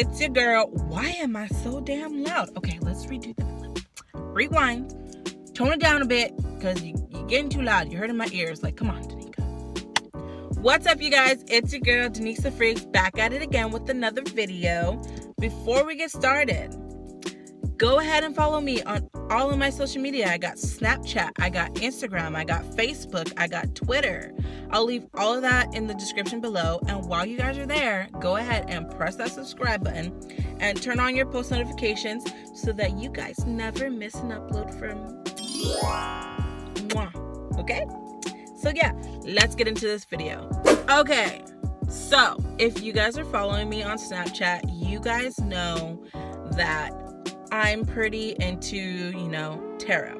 it's your girl. Why am I so damn loud? Okay, let's redo that. Rewind. Tone it down a bit, because you're getting too loud. You're hurting my ears. Like, come on, Danica. What's up, you guys? It's your girl, Denise the Freaks, back at it again with another video. Before we get started, go ahead and follow me on all of my social media. I got Snapchat, I got Instagram, I got Facebook, I got Twitter. I'll leave all of that in the description below. And while you guys are there, go ahead and press that subscribe button and turn on your post notifications so that you guys never miss an upload from Mwah. Okay? So yeah, let's get into this video. Okay, so if you guys are following me on Snapchat, you guys know that I'm pretty into, tarot.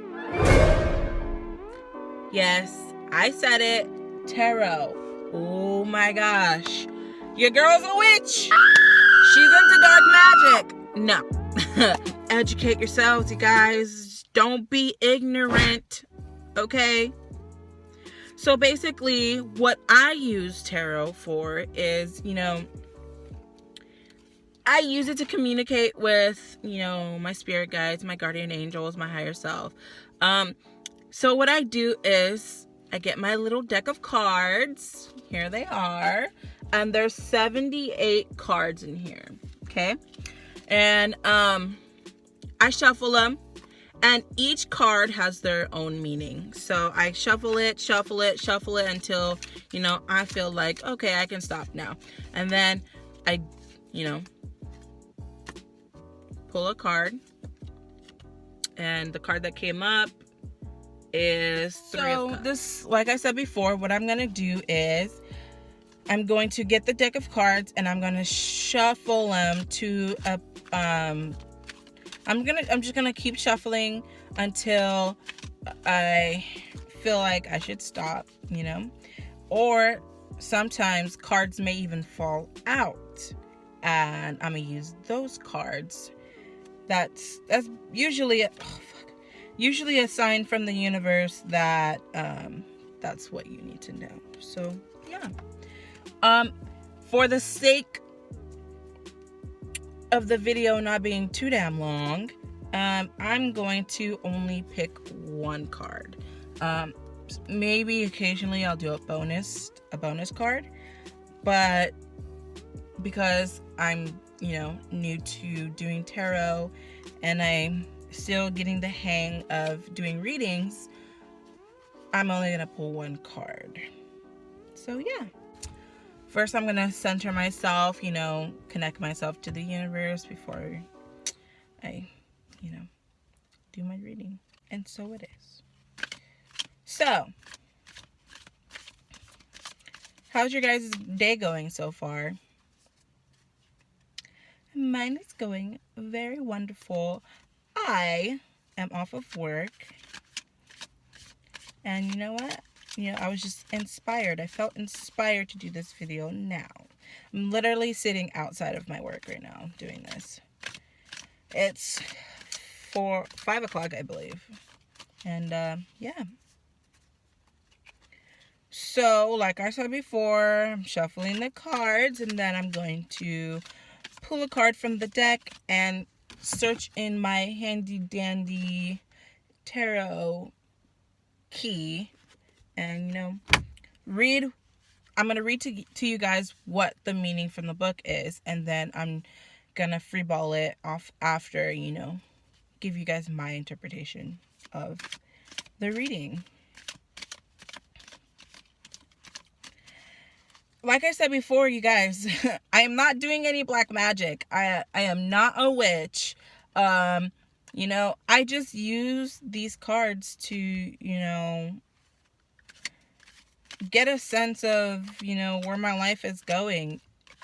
Yes, I said it, tarot. Oh my gosh. Your girl's a witch. She's into dark magic. No. Educate yourselves, you guys. Don't be ignorant, okay? So basically, what I use tarot for is, I use it to communicate with, my spirit guides, my guardian angels, my higher self. So what I do is I get my little deck of cards. Here they are. And there's 78 cards in here. Okay. And I shuffle them. And each card has their own meaning. So I shuffle it until, I feel like, okay, I can stop now. And then I, pull a card. And the card that came up is Three of Cups. This, like I said before, what I'm going to do is I'm going to get the deck of cards and I'm going to shuffle them to a, I'm just gonna keep shuffling until I feel like I should stop, or sometimes cards may even fall out and I'm gonna use those cards. That's usually a sign from the universe that that's what you need to know. So yeah, for the sake of the video not being too damn long, I'm going to only pick one card. Maybe occasionally I'll do a bonus card, but because I'm new to doing tarot and I'm still getting the hang of doing readings, I'm only gonna pull one card. So yeah. First, I'm going to center myself, connect myself to the universe before I, do my reading. And so it is. So, how's your guys' day going so far? Mine is going very wonderful. I am off of work. And you know what? I was just inspired. I felt inspired to do this video now. I'm literally sitting outside of my work right now doing this. It's 5 o'clock, I believe. And, yeah. So, like I said before, I'm shuffling the cards. And then I'm going to pull a card from the deck and search in my handy-dandy tarot key. And, I'm going to read to you guys what the meaning from the book is. And then I'm going to freeball it off after, give you guys my interpretation of the reading. Like I said before, you guys, I am not doing any black magic. I am not a witch. I just use these cards to, get a sense of, where my life is going.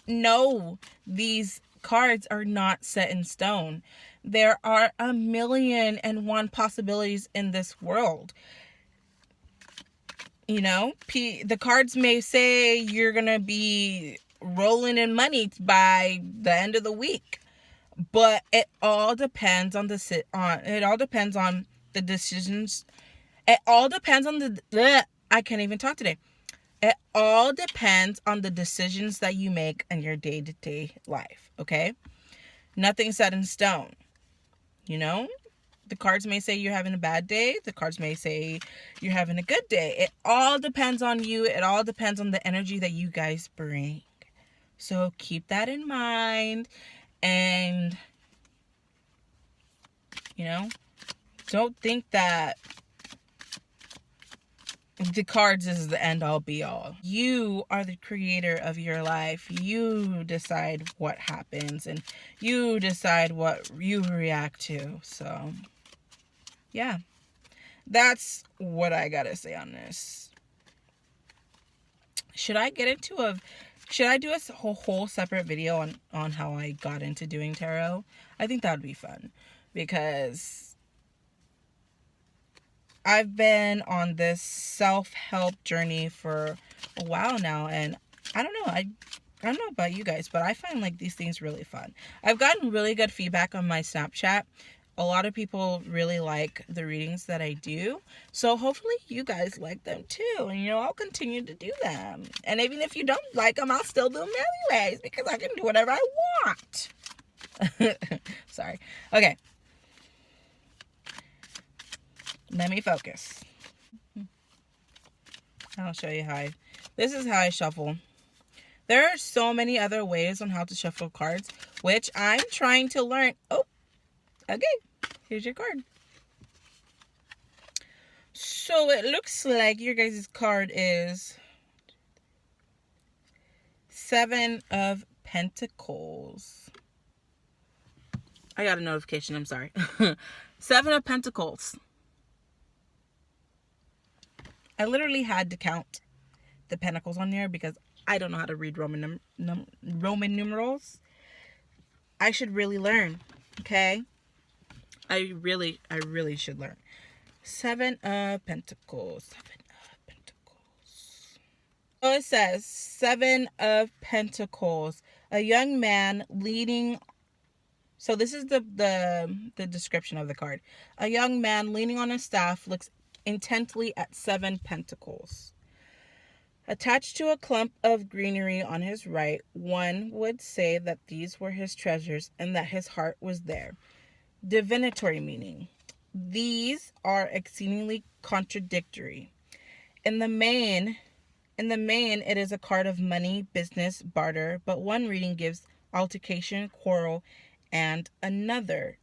No, these cards are not set in stone. There are 1,000,001 possibilities in this world. The cards may say you're going to be rolling in money by the end of the week, but it all depends on the decisions. It all depends on I can't even talk today. It all depends on the decisions that you make in your day-to-day life, okay? Nothing's set in stone. You know, the cards may say you're having a bad day. The cards may say you're having a good day. It all depends on you. It all depends on the energy that you guys bring. So keep that in mind. And, you know, don't think that the cards is the end all be all. You are the creator of your life. You decide what happens and you decide what you react to. So, yeah, that's what I gotta say on this. Should I do a whole separate video on how I got into doing tarot? I think that would be fun because I've been on this self-help journey for a while now, and I don't know, I don't know about you guys, but I find like these things really fun. I've gotten really good feedback on my Snapchat. A lot of people really like the readings that I do. So hopefully you guys like them too. And, I'll continue to do them. And even if you don't like them, I'll still do them anyways because I can do whatever I want. Sorry. Okay. Let me focus. I'll show you this is how I shuffle. There are so many other ways on how to shuffle cards, which I'm trying to learn. Oh, okay. Here's your card. So it looks like your guys' card is 7 of Pentacles. I got a notification. I'm sorry. 7 of Pentacles. I literally had to count the pentacles on there because I don't know how to read Roman numerals. I should really learn. Okay? I really should learn. 7 of Pentacles. 7 of Pentacles. So it says 7 of Pentacles. A young man leaning. So this is the description of the card. A young man leaning on a staff looks intently at 7 pentacles. Attached to a clump of greenery on his right, one would say that these were his treasures and that his heart was there. Divinatory meaning. These are exceedingly contradictory. In the main, it is a card of money, business, barter, but one reading gives altercation, quarrel, and another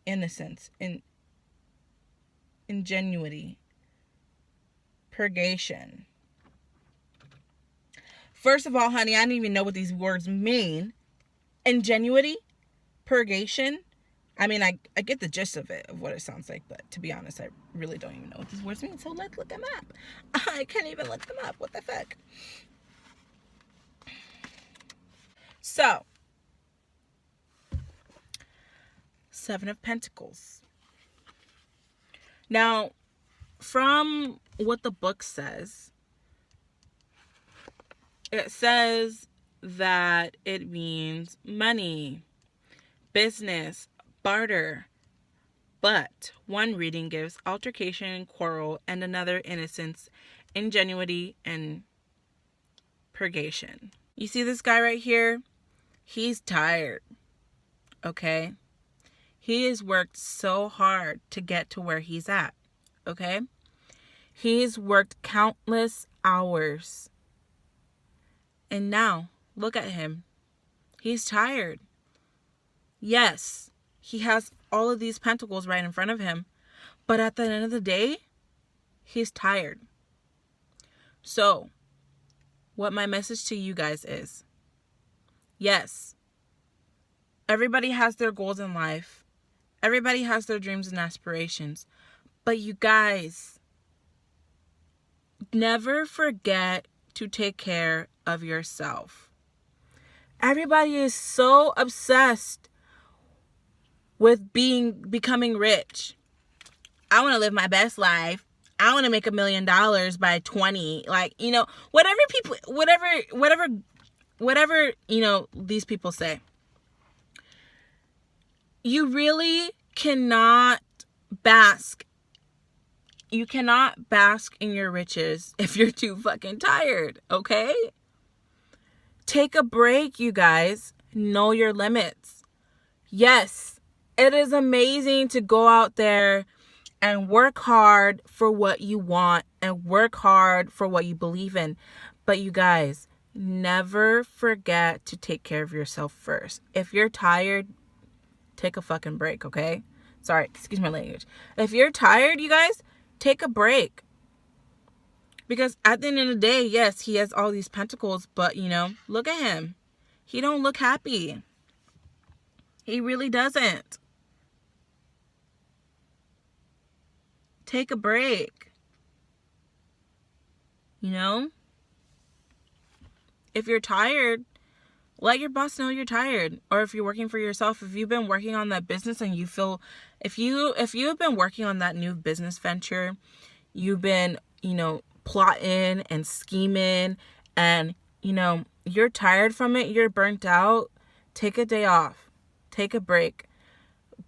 innocence, ingenuity, purgation. First of all, honey, I don't even know what these words mean. Ingenuity, purgation. I mean, I get the gist of it, of what it sounds like, but to be honest, I really don't even know what these words mean, so let's look them up. I can't even look them up. What the fuck? So, 7 of Pentacles. Now, from what the book says, it says that it means money, business, barter. But one reading gives altercation, quarrel, and another innocence, ingenuity, and purgation. You see this guy right here? He's tired. Okay? He has worked so hard to get to where he's at. Okay? He's worked countless hours. And now, look at him. He's tired. Yes, he has all of these pentacles right in front of him. But at the end of the day, he's tired. So, what my message to you guys is, yes, everybody has their goals in life. Everybody has their dreams and aspirations. But you guys, never forget to take care of yourself. Everybody is so obsessed with becoming rich. I want to live my best life. I want to make $1 million by 20. Like, whatever, these people say. You really cannot bask. You cannot bask in your riches if you're too fucking tired, okay? Take a break, you guys. Know your limits. Yes, it is amazing to go out there and work hard for what you want and work hard for what you believe in. But you guys, never forget to take care of yourself first. If you're tired, take a fucking break, okay? Sorry, excuse my language. If you're tired, you guys, take a break. Because at the end of the day, yes, he has all these pentacles, but, you know, look at him. He don't look happy. He really doesn't. Take a break. You know? If you're tired, let your boss know you're tired. Or if you're working for yourself, if you've been working on that business and you feel, if you have been working on that new business venture, you've been, you know, plotting and scheming and, you know, you're tired from it, you're burnt out, take a day off, take a break,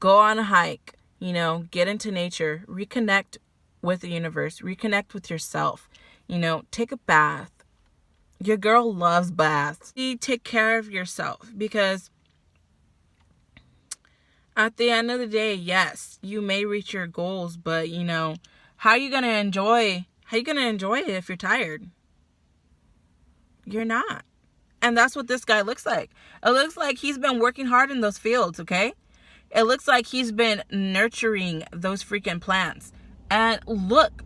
go on a hike, you know, get into nature, reconnect with the universe, reconnect with yourself, you know, take a bath. Your girl loves baths. Take care of yourself, because at the end of the day, yes, you may reach your goals, but, you know, how are you going to enjoy it if you're tired? You're not. And that's what this guy looks like. It looks like he's been working hard in those fields, okay? It looks like he's been nurturing those freaking plants. And look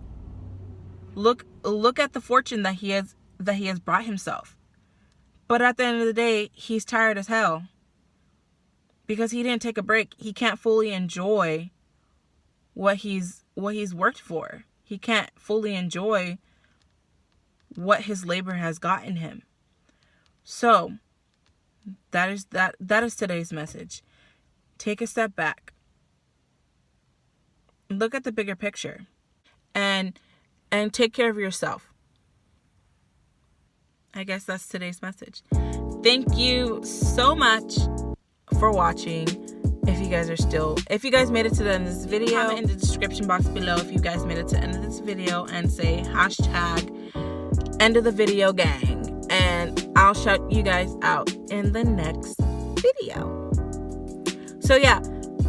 at the fortune that he has brought himself. But at the end of the day, he's tired as hell. Because he didn't take a break. He can't fully enjoy what he's worked for. He can't fully enjoy what his labor has gotten him. So, that is today's message. Take a step back. Look at the bigger picture. And take care of yourself. I guess that's today's message. Thank you so much for watching. If you guys made it to the end of this video, comment in the description box below if you guys made it to the end of this video and say hashtag end of the video gang, and I'll shout you guys out in the next video. So yeah,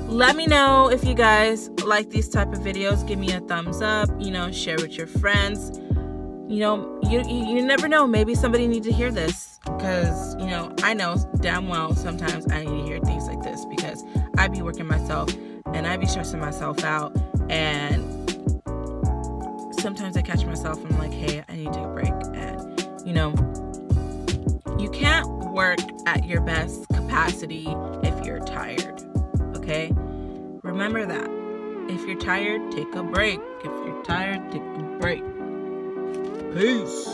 let me know if you guys like these type of videos. Give me a thumbs up, you know, share with your friends. You know, you never know, maybe somebody needs to hear this, because, you know, I know damn well sometimes I need to hear things like this, because I be working myself and I be stressing myself out, and sometimes I catch myself and I'm like, hey, I need to take a break. And, you know, you can't work at your best capacity if you're tired, okay? Remember that. If you're tired, take a break. If you're tired, take a break. Peace.